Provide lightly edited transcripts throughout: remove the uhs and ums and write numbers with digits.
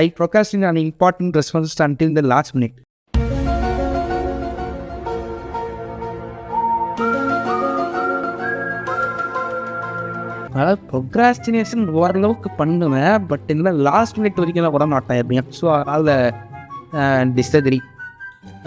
I procrastinate on important responses until the last minute. அதாவது procrastination ஓரளவுக்கு பண்ணுவேன், but இந்த லாஸ்ட் மினிட் வரைக்கும் நான் கூட மாட்டேன் எப்படியும். ஸோ அதனால் disagree.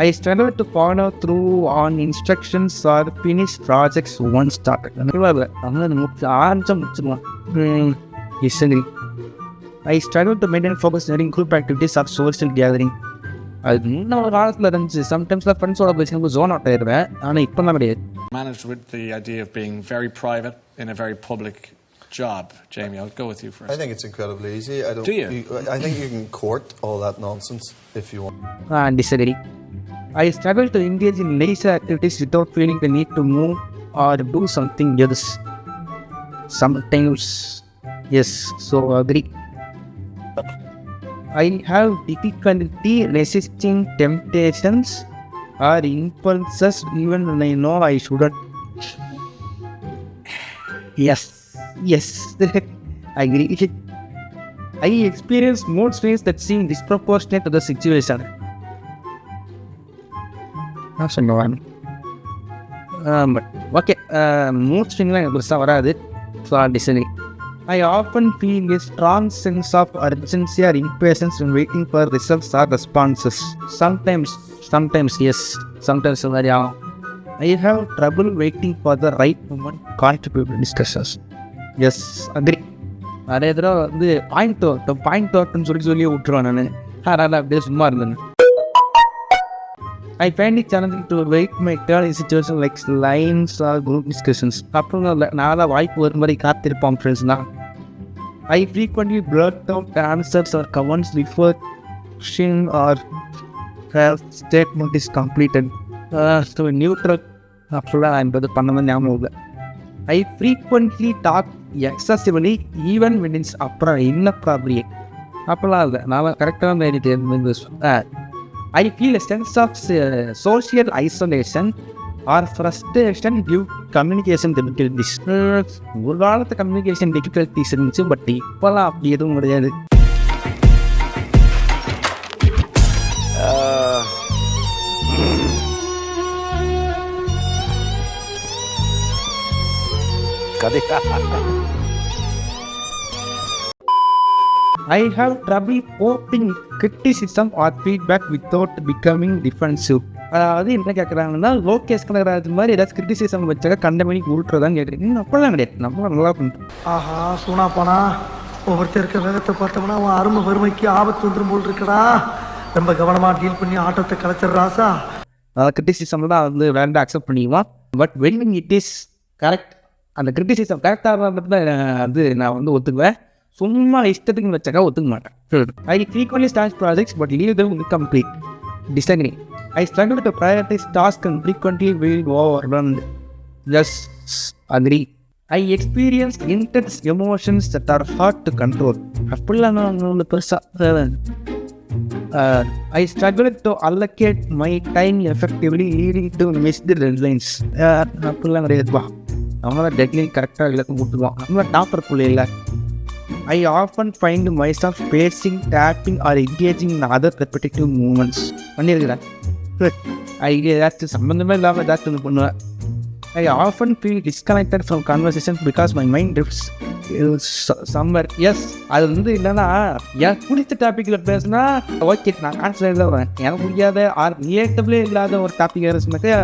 I struggle to follow through on instructions or finish projects once started. Disagree. I struggle to maintain focus during group activities or social gathering. அது இன்னும் ஒரு காலத்தில் இருந்துச்சு. சம்டைம்ஸில் ஃப்ரெண்ட்ஸோட பேசினு ஜோன் அவுட் ஆயிடுவேன், ஆனால் இப்போ தான் கிடையாது. Managed with the idea of being very private in a very public job. Jamie, I'll go with you first. I think it's incredibly easy. Do you? I think you can court all that nonsense if you want. Disagree. I struggle to engage in leisure activities without feeling the need to move or do something else. Sometimes, yes, so agree. I have difficulty resisting temptations or impulses even when I know I shouldn't. Yes, I agree. I experience mood swings that seem disproportionate to the situation. But okay, mood swing எனக்கு பெருசாக வராது. So டிசனி. I often feel a strong sense of urgency or impatience when waiting for results or responses. Sometimes yes, sometimes very often. I have trouble waiting for the right moment to contribute to discussions. Yes, agree. நிறைய தடவை வந்து point வரட்டும்னு சொல்லி விட்டுருவேன் நான். அதனால் அப்படியே சும்மா இருந்தேன். I find it challenging to wait my turn in situations like lines or group discussions. அப்புறம் நான் வாய்ப்பு வரும் மாதிரி காத்திருப்போம் ஃப்ரெண்ட்ஸ்னா. I frequently blurt out answers or comments before question or her statement is completed. So neutral அப்படிலாம் என்பது பண்ணவே ஞாபகம் இல்லை. I frequently talk excessively even when it's inappropriate. அப்படிலாம் இல்லை, நான் கரெக்டாக தான். I feel a sense of social isolation or frustration due to communication difficulties. ஒரு காலத்து கம்யூனிகேஷன் டிஃபிகல்ட்டிஸ் இருந்துச்சு, பட் இப்போலாம் அப்படி எதுவும் கிடையாது. I have trouble coping criticism or feedback without becoming defensive. அதாவது என்ன கேட்குறாங்கன்னா, லோகேஷ் கனகராஜ் மாதிரி ஏதாச்சும் கிரிட்டிசிசம் வச்சாக்க கண்ட மணிக்கு உருட்டுறதான்னு கேட்குறீங்க. அப்படிலாம் கிடையாது, நம்ம நல்லா பண்ணுறோம். ஆஹா சூனா போனா ஒவ்வொருத்தர் இருக்க வேகத்தை பார்த்தோம்னா அவன் அருமை வறுமைக்கு ஆபத்து வந்துடும் போல் இருக்கடா. ரொம்ப கவனமாக டீல் பண்ணி ஆட்டத்தை கலைச்சிட்றாசா. அதாவது கிரிட்டிசிசம் தான் வந்து வேண்டாம் அக்செப்ட் பண்ணிக்குவான். But when it is correct, அந்த கிரிட்டிசிசம் கரெக்டாக தான் வந்து நான் வந்து ஒத்துக்குவேன். சும்மா இஷ்டத்துக்கு வச்சாக்கா ஒத்துக்க மாட்டேன். I frequently start projects but leave them incomplete. Disagree. I struggle to prioritize tasks and frequently will overwhelmed. Just agree. I experience intense emotions that are hard to control. அப்படிலாம் நான் பெருசாக. I struggle to allocate my time effectively leading to missed deadlines. அப்படிலாம் கிடையாதுப்பா, அவங்க தான் deadline கரெக்டாக இலக்கு கொடுத்துருவான். நம்ம டாப்பர் பிள்ளைல. I often find myself pacing, tapping or engaging in other repetitive movements. பண்ணியிருக்கிறேன். ஏதாச்சும் சம்மந்தமே இல்லாமல் ஏதாச்சும் ஒன்று பண்ணுவேன். I often feel disconnected from conversations because my mind drifts somewhere. Yes, அது வந்து இல்லைன்னா எனக்கு பிடிச்ச டாப்பிக்கில் பேசுனா ஓகே, நான் ஆன்சர் வரேன். எனக்கு முடியாத ஆர் ரிலேட்டபிளே இல்லாத ஒரு டாபிக் பேசுனாக்கா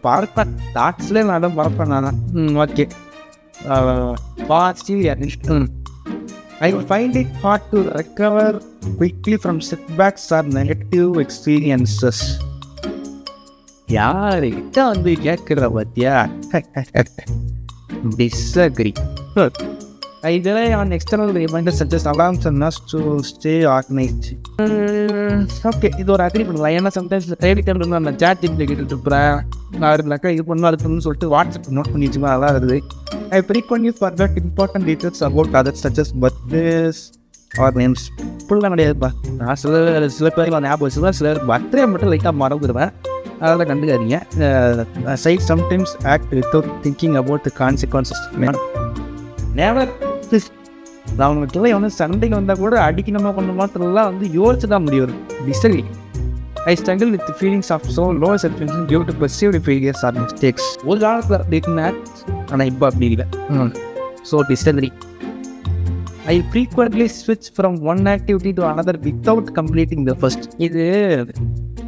பார்ப்பேன், தாட்ஸ்லேயே நான் தான் பார்ப்பேன். நான் okay positive. I find it hard to recover quickly from setbacks or negative experiences. யார்கிட்ட வந்து கேட்குற பத்தியா? Disagree. I rely on external reminders such as alarms and us to stay organized. Okay, இது ஒரு அக்ரி பண்ணலாம். ஏன்னா சம்டைம்ஸ் டைம் இருந்தால் நான் சேட் ஜிபியில் கேட்டுட்டு இருப்பேன். நான் இருந்தாக்கா இது பண்ணணும் அது பண்ணணும்னு சொல்லிட்டு வாட்ஸ்அப் நோட் பண்ணி வச்சுக்கோ, அதான் இருக்குது. I frequently forget important details about others such as birthdays or names. இப்படிலாம் கிடையாதுப்பா. நான் சில பேர் ஞாபகம் வச்சுருவேன், சிலர் பர்த்டே மட்டும் லைட்டாக மறந்துடுவேன், அதெல்லாம் கண்டுக்காதீங்க. I sometimes act without thinking about the consequences. Never நான் அவங்ககிட்ட வந்து சண்டைக்கு வந்தால் கூட அடிக்கணுமா கொஞ்சம் மாத்திரம்லாம் வந்து யோசிச்சு தான் முடியும். Disagree. I struggle with the feelings of so low self-esteem due to perceived failures or mistakes. ஒரு காலத்தில் அப்படி இருக்குன்னு ஆனால் இப்போ அப்படி இல்லை. So disagree. I frequently switch from one activity to another without completing the first. இது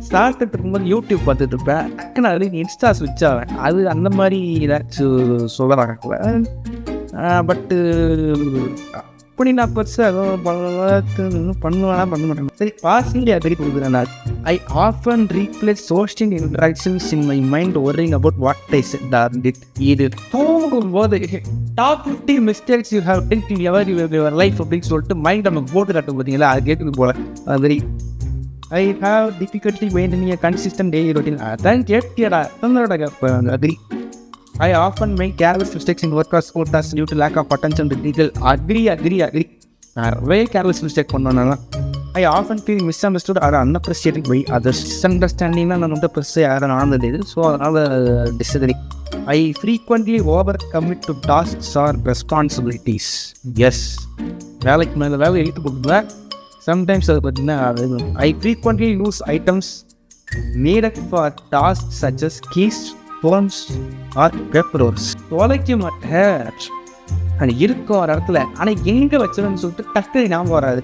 ஸ்டார்ட் இருக்கும்போது யூடியூப் பார்த்துட்டு இருப்பேன், டக்குன்னு அதுலேயும் இன்ஸ்டா ஸ்விட்ச் ஆவேன். அது அந்த மாதிரி ஏதாச்சும் சொல்கிறாங்கல்ல. பட்டு அப்படி நான் பெருசாக பண்ணுவேனா பண்ண மாட்டேன். சரி, பாசிட்டிவ் அக்ரி கொடுக்குறேன். நான் I often replace social interactions in my mind worrying about what I said or did. இது தூங்கும்போது top 50 mistakes you have did in your life அப்படின்னு சொல்லிட்டு மைண்ட் நம்ம போட்டு காட்டும் பார்த்தீங்களா, அது கேட்குது போல. அது I have difficulty maintaining a consistent daily routine. அதான் கேட்கியடா agri. I often make careless mistakes in work or school tasks due to lack of attention to detail. Agree. நிறைய careless mistake பண்ணுவேன். I often feel misunderstood or unappreciated by others. Misunderstanding நான் வந்து பெருசாக யாரும் ஆனது இது. So அதனால் disagree. I frequently overcommit to tasks or responsibilities. Yes, வேலைக்கு மேலே வேலை எழுத்து கொடுக்குறேன். சம்டைம்ஸ் அது பார்த்தீங்கன்னா I frequently lose items needed for tasks such as keys, phones or papers. தொலைக்க மாட்டேன், அது இருக்கும் ஒரு இடத்துல, ஆனால் எங்கே வச்சிருன்னு சொல்லிட்டு டக்கு ஞாபகம் வராது.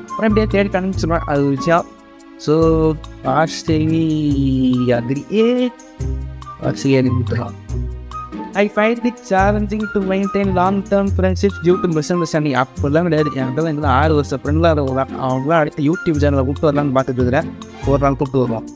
அப்புறம் அப்படியே தேடி கண்டுபிடிச்சிருவேன். அது விஷயம். So agree. I find it challenging to maintain long-term friendships due to misunderstanding. அப்போல்லாம் கிடையாது. என்கிட்ட எங்களை 6 வருஷம் ஃப்ரெண்டில் அவங்களாம் அடுத்த யூடியூப் சேனலில் கூப்பிட்டு வரலான்னு பார்த்துட்டு இருக்கிறேன். ஒரு நாள் கூப்பிட்டு வருவோம்.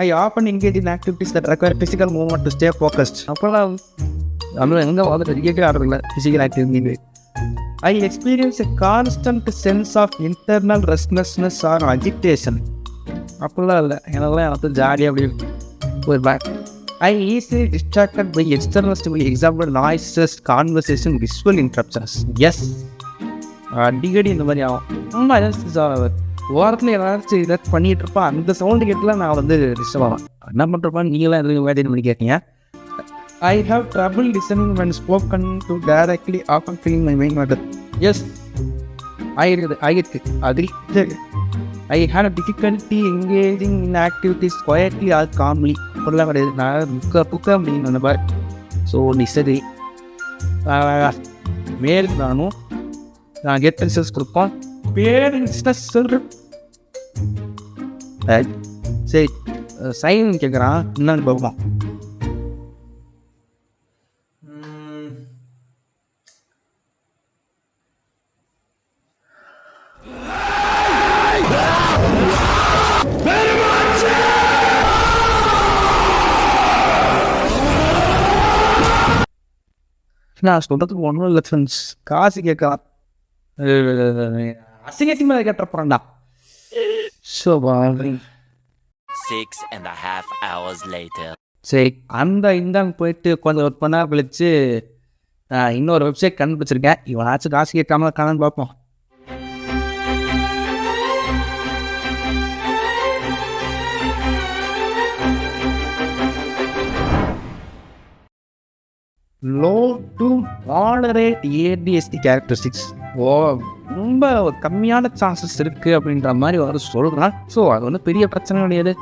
I often engage in activities that require physical movement to stay focused. அப்போலாம் நம்மளும் எங்கே வந்து கிரிக்கெட்டே ஆடுறதில்ல, physical activity. I experience a constant sense of internal restlessness or agitation. அப்போலாம் இல்லை, எனக்குலாம் எனக்கு ஜாலியாக அப்படி போயிருப்பேன். I easily distracted by external stimuli, example noises, conversation, visual interruptions. Yes, அடிக்கடி இந்த மாதிரி ஆகும். ரொம்ப ஓரத்தில் ஏதாச்சும் இதை பண்ணிகிட்டு இருப்பேன், அந்த சவுண்டு கேட்டுலாம் நான் வந்து டிஸ்டர்ப் ஆவேன். என்ன பண்ணுறப்பான்னு நீங்களாம் எதுவும் வேலை பண்ணி கேட்கீங்க. I have trouble listening when spoken to directly, often feeling my mind matter. Yes, I agree. I had a difficulty engaging in activities quietly or calmly. அப்படிலாம் கிடையாது, நான் புக்க அப்படின்னு அந்த மாதிரி. So disagree. மேல் நான் கெட் ரிசல்ட்ஸ் கொடுப்போம். பேரண்ட்ஸ் சரி, சைன் கேட்குறான், என்னன்னு பார்ப்போம். நான் சொல்கிறதுக்கு ஒன்றும் இல்லை ஃப்ரெண்ட்ஸ், காசு கேட்கலாம், அசிங்கசிங்கமாக கேட்டுறப்போறேன்டா. So 6.5 hours later. சரி, இந்தாங்க போயிட்டு கொஞ்சம் ஒர்க் பண்ணால் கழிச்சு இன்னொரு வெப்சைட் கண்டுபிடிச்சிருக்கேன். இவனாச்சும் காசு கேட்காம இருக்கானு பார்ப்போம். Low to moderate ADHD characteristics. ரொம்ப கம்மியான சான்சஸ் இருக்குது அப்படின்ற மாதிரி அவர் சொல்கிறான். ஸோ அது வந்து பெரிய பிரச்சனை கிடையாது.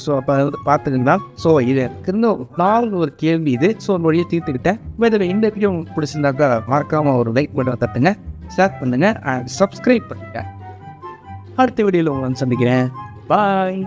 ஸோ அப்போ பார்த்துக்கிங்களா. ஸோ இது இருந்த ஒரு கேள்வி இது. ஸோ ஒரு வழியை தீர்த்துக்கிட்டேன். இந்த வீடியோ உங்களுக்கு பிடிச்சிருந்தாக்கா மறக்காமல் ஒரு லைக் பண்ண தட்டுங்க, ஷேர் பண்ணுங்கள் அண்ட் சப்ஸ்கிரைப் பண்ணுங்கள். அடுத்த வீடியோவில் உங்களை சந்திக்கிறேன். பாய்.